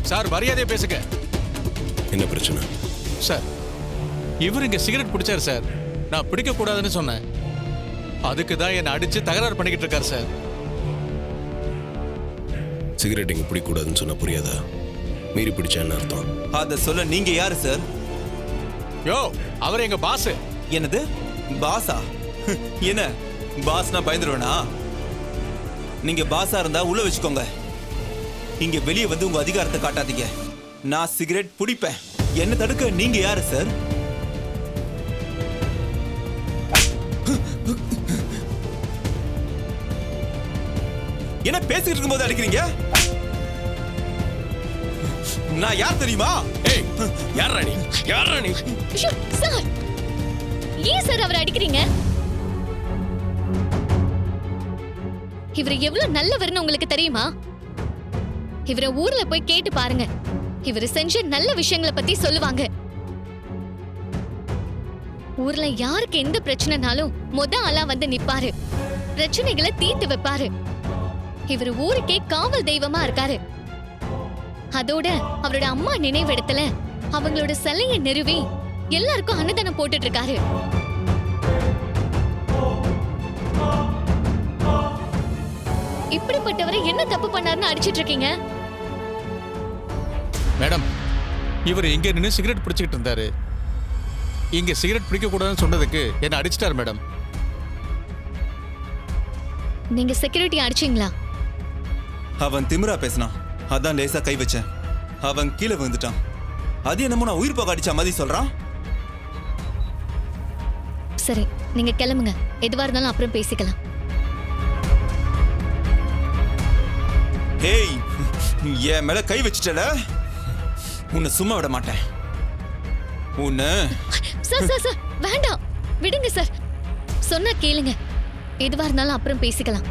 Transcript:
Sir மரியாதையா பேசுங்க. என்ன பிரச்சனை சார் இவர் இங்க சிகரெட் பிடிச்சாரு சார். நான் பிடிக்க கூடாதுன்னு சொன்னேன். அதுக்கு தான் என்ன அடிச்சு தகராறு பண்ணிக்கிட்டு இருக்காரு சார். சிகரெட் இங்க பிடிக்கூடாதுன்னு சொன்னா புரியாதா? மீறி பிடிச்சான்னு அர்த்தம். அத சொல்ல நீங்க யாரு சார்? யோ அவர் எங்க பாஸ். என்னது பாஸா? என்ன பாஸ்னா பயந்துருவேனா? நீங்க பாஸா இருந்தா உள்ள வச்சுக்கோங்க. இங்க வெளியே வந்து உங்க அதிகாரத்தை காட்டாதீங்க. நான் சிகரெட் பிடிப்பேன். என்ன தடுக்க நீங்க யாரு சார்? என்ன பேசிட்டு இருக்கும்போது அடிக்கிறீங்க? நான் யார் தெரியுமா? ஏய் யாரா நீ? யாரா நீ? சார் ஏன் சார் அவரை அடிக்கிறீங்க? இவர் எவ்வளவு நல்லவர்னு உங்களுக்கு தெரியுமா? இவரை ஊர்ல போய் கேட்டு பாருங்க. இவர் செஞ்ச நல்ல விஷயங்களை பத்தி சொல்லுவாங்க. ஊர்ல யாருக்கு எந்த பிரச்சனைனாலும் ஆளா வந்து நிப்பாரு. பிரச்சனைகளை தீர்த்து வைப்பாரு. இவர் ஊருக்கே காவல் தெய்வமா இருக்காரு. அதோட அவரோட அம்மா நினைவிடத்துல அவங்களோட சிலையை நிறுவி எல்லாருக்கும் அன்னதானம் போட்டுட்டு இருக்காரு. இப்படிப்பட்டவரை என்ன தப்பு பண்ணாருன்னு அடிச்சிட்டு இருக்கீங்க? மேடம் இவர் இங்க நின்று சிகரெட் பிடிச்சிக்கிட்டு இருந்தாரு. இங்க சிகரெட் பிடிக்க கூடாதுன்னு சொன்னதுக்கு என்ன அடிச்சிட்டாரு மேடம். நீங்க செக்யூரிட்டி அடிச்சீங்களா? அவன் திமிரா பேசினான். அதான் லேசா கை வச்சேன். அவன் கீழே விழுந்துட்டான். அது என்னமோ நான் உயிர் போக அடிச்ச மாதிரி சொல்றான். சரி நீங்க கிளம்புங்க. எதுவா இருந்தாலும் அப்புறம் பேசிக்கலாம். ஹேய், என் மேல கை வச்சிட்டல, உன்னை சும்மா விட மாட்டேன். உன்னை சார் சார் சார் வேண்டாம், விடுங்க சார். சொன்னா கேளுங்க. எதுவா இருந்தாலும் அப்புறம் பேசிக்கலாம்.